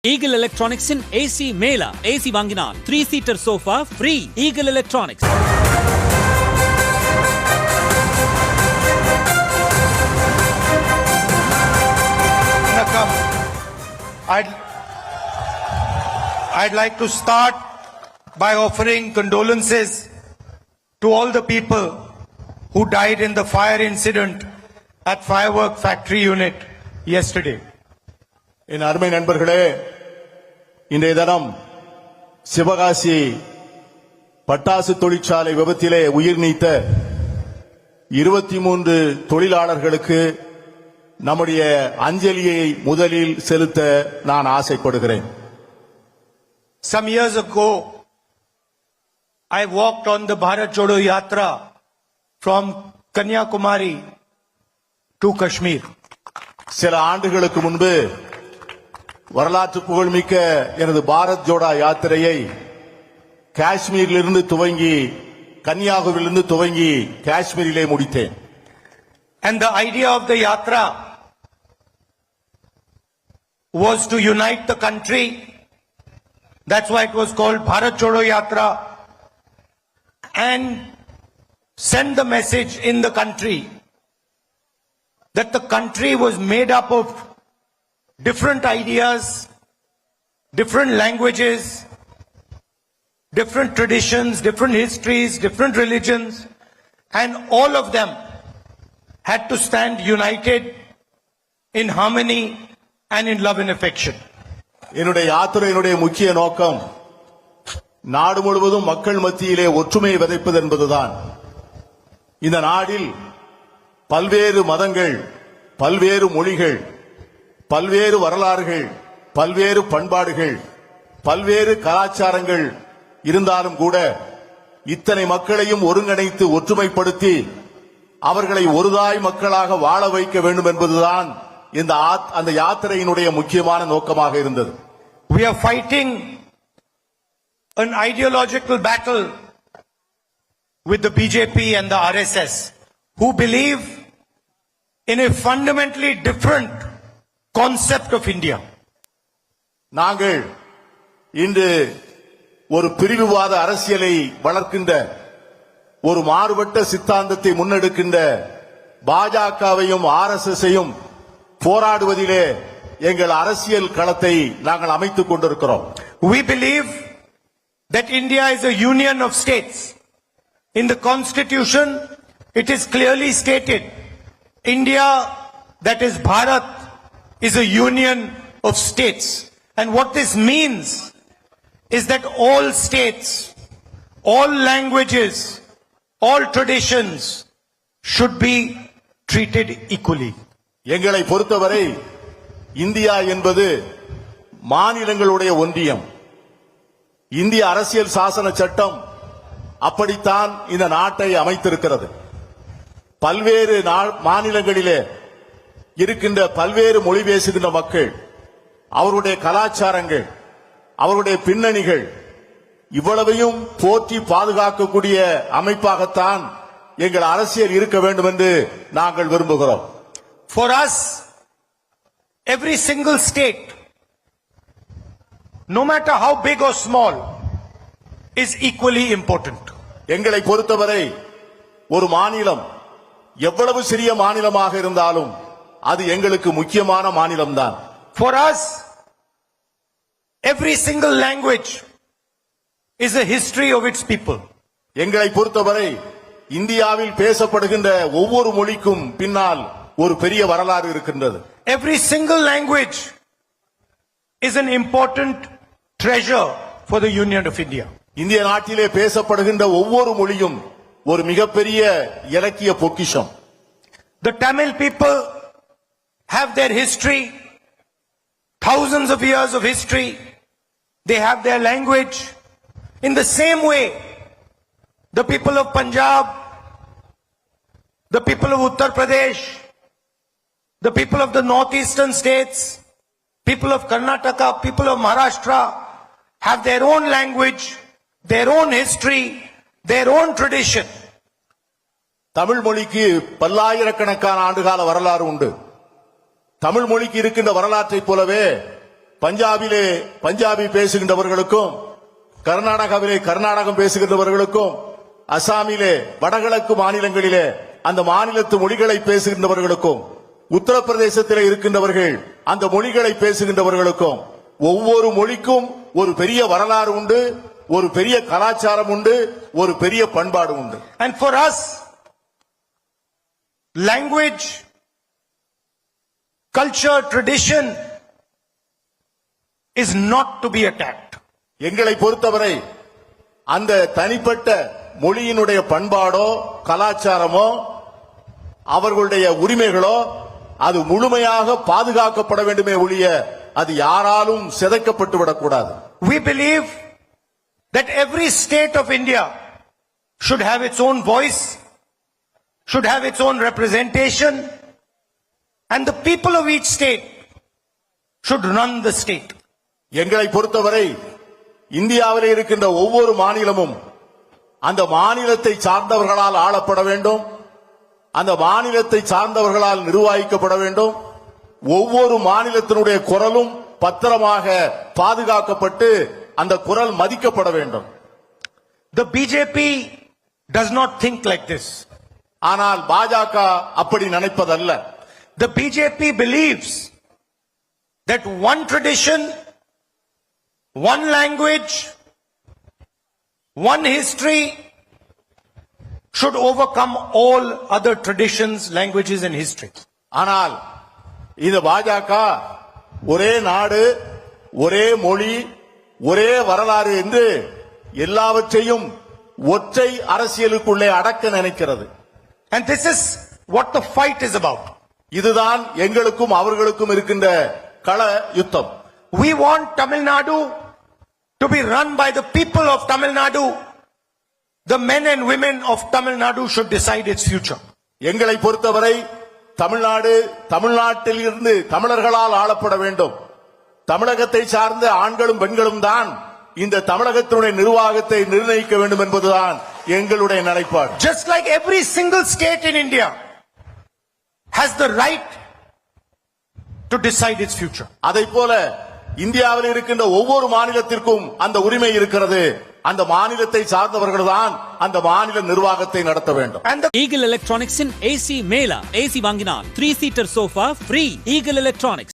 Eagle Electronics in AC Mela. AC வாங்கினால் 3-seater sofa free. Eagle Electronics. I'd like to start by offering condolences to all the people who died in the fire incident at Firework Factory Unit yesterday. என் அருமை நண்பர்களே, இன்றைய தினம் சிவகாசி பட்டாசு தொழிற்சாலை விபத்திலே உயிர் நீத்த 23 தொழிலாளர்களுக்கு நம்முடைய அஞ்சலியை முதலில் செலுத்த நான் ஆசைப்படுகிறேன். Some years ago, I walked on the Bharat Jodo Yatra from Kanyakumari to Kashmir. சில ஆண்டுகளுக்கு முன்பு வரலாற்று புகழ்மிக்க எனது பாரத் ஜோடா யாத்திரையை காஷ்மீரிலிருந்து துவங்கி கன்னியாகுமரியிலிருந்து துவங்கி காஷ்மீரிலே முடித்தேன். And the idea of the yatra was to unite the country. That's why it was called Bharat Jodo Yatra, and send the message in the country that the country was made up of different ideas, different languages, different traditions, different histories, different religions, and all of them had to stand united in harmony and in love and affection. என்னுடைய யாத்திரையினுடைய முக்கிய நோக்கம் நாடு முழுவதும் மக்கள் மத்தியிலே ஒற்றுமை விதைப்பது என்பதுதான். இந்த நாடில் பல்வேறு மதங்கள், பல்வேறு மொழிகள், பல்வேறு வரலாறுகள், பல்வேறு பண்பாடுகள், பல்வேறு கலாச்சாரங்கள் இருந்தாலும் கூட இத்தனை மக்களையும் ஒருங்கிணைத்து ஒற்றுமைப்படுத்தி அவர்களை ஒருதாய் மக்களாக வாழ வைக்க வேண்டும் என்பதுதான் அந்த யாத்திரையினுடைய முக்கியமான நோக்கமாக இருந்தது. We are fighting an ideological battle with the BJP and the RSS, who believe in a fundamentally different concept of India. நாங்கள் இன்று ஒரு பிரிவுவாத அரசியலை வளர்க்கின்ற ஒரு மாறுபட்ட சித்தாந்தத்தை முன்னெடுக்கின்ற பாஜகவையும் RSSையும் போராடுவதிலே எங்கள் அரசியல் களத்தை நாங்கள் அமைத்துக் கொண்டிருக்கிறோம். We believe that India is a union of states. In the constitution it is clearly stated, India, that is Bharat, is a union of states. And what this means is that all states, all languages, all traditions should be treated equally. எங்களை பொறுத்தவரை India என்பது மாநிலங்களுடைய ஒன்றியம். இந்திய அரசியல் சாசன சட்டம் அப்படித்தான் இந்த நாட்டை அமைத்திருக்கிறது. பல்வேறு மாநிலங்களிலே இருக்கின்ற பல்வேறு மொழி பேசுகின்ற மக்கள், அவருடைய கலாச்சாரங்கள், அவருடைய பின்னணிகள் இவ்வளவையும் போற்றி பாதுகாக்கக்கூடிய அமைப்பாகத்தான் எங்கள் அரசியல் இருக்க வேண்டும் என்று நாங்கள் விரும்புகிறோம். For us, every single state, no matter how big or small, is equally important. எங்களை பொறுத்தவரை ஒரு மாநிலம் எவ்வளவு சிறிய மாநிலமாக இருந்தாலும் அது எங்களுக்கு முக்கியமான மாநிலம்தான். For us, every single language is a history of its people. எங்களை பொறுத்தவரை இந்தியாவில் பேசப்படுகின்ற ஒவ்வொரு மொழிக்கும் பின்னால் ஒரு பெரிய வரலாறு இருக்கின்றது. Every single language is an important treasure for the Union of India. இந்திய நாட்டிலே பேசப்படுகின்ற ஒவ்வொரு மொழியும் ஒரு மிகப்பெரிய இலக்கிய பொக்கிஷம். The Tamil people have their history, thousands of years of history. They have their language. In the same way, the people of Punjab, the people of Uttar Pradesh, the people of the northeastern states, people of Karnataka, people of Maharashtra have their own language, their own history, their own tradition. Tamil மொழிக்கு பல்லாயிரக்கணக்கான ஆண்டுகால வரலாறு உண்டு. தமிழ் மொழிக்கு இருக்கின்ற வரலாற்றை போலவே பஞ்சாபிலே பஞ்சாபி பேசுகின்றவர்களுக்கும், கர்நாடகாவிலே கர்நாடகம் பேசுகின்றவர்களுக்கும், அசாமிலே வடகிழக்கு மாநிலங்களிலே அந்த மாநிலத்து மொழிகளை பேசுகின்றவர்களுக்கும், உத்தரப்பிரதேசத்திலே இருக்கின்றவர்கள் அந்த மொழிகளை பேசுகின்றவர்களுக்கும், ஒவ்வொரு மொழிக்கும் ஒரு பெரிய வரலாறு உண்டு, ஒரு பெரிய கலாச்சாரம் உண்டு, ஒரு பெரிய பண்பாடு உண்டு. And for us, language, culture, tradition is not to be attacked. எங்களை பொறுத்தவரை அந்த தனிப்பட்ட மொழியினுடைய பண்பாடோ கலாச்சாரமோ அவர்களுடைய உரிமைகளோ அது முழுமையாக பாதுகாக்கப்பட வேண்டுமே ஒழிய அது யாராலும் சிதைக்கப்பட்டு விடக்கூடாது. We believe that every state of India should have its own voice, should have its own representation, and the people of each state should run the state. எங்களை பொறுத்தவரை இந்தியாவில் இருக்கின்ற ஒவ்வொரு மாநிலமும் அந்த மாநிலத்தை சார்ந்தவர்களால் ஆளப்பட வேண்டும், அந்த மாநிலத்தை சார்ந்தவர்களால் நிர்வகிக்கப்பட வேண்டும். ஒவ்வொரு மாநிலத்தினுடைய குரலும் பத்திரமாக பாதுகாக்கப்பட்டு அந்த குரல் மதிக்கப்பட வேண்டும். The BJP does not think like this. ஆனால் பாஜக அப்படி நினைப்பதல்ல. The BJP believes that one tradition, one language, one history should overcome all other traditions, languages and history. ஆனால் இது பாஜக ஒரே நாடு, ஒரே மொழி, ஒரே வரலாறு என்று எல்லாவற்றையும் ஒற்றை அரசியலுக்குள்ளே அடக்க நினைக்கிறது. And this is what the fight is about. இதுதான் எங்களுக்கும் அவர்களுக்கும் இருக்கின்ற கள யுத்தம். We want Tamil Nadu to be run by the people of Tamil Nadu. The men and women of Tamil Nadu should decide its future. எங்களை பொறுத்தவரை தமிழ்நாடு தமிழ்நாட்டில் இருந்து தமிழர்களால் ஆளப்பட வேண்டும். தமிழகத்தை சார்ந்த ஆண்களும் பெண்களும் தான் இந்த தமிழகத்தினுடைய நிர்வாகத்தை நிர்ணயிக்க வேண்டும் என்பதுதான் எங்களுடைய நிலைப்பாடு. Just like every single state in India has the right to decide its future. அதைப்போல இந்தியாவில் இருக்கின்ற ஒவ்வொரு மாநிலத்திற்கும் அந்த உரிமை இருக்கிறது. அந்த மாநிலத்தை சார்ந்தவர்கள் தான் அந்த மாநில நிர்வாகத்தை நடத்த வேண்டும். And the Eagle Electronics in AC Mela. AC வாங்கினால் 3-seater sofa free. Eagle Electronics.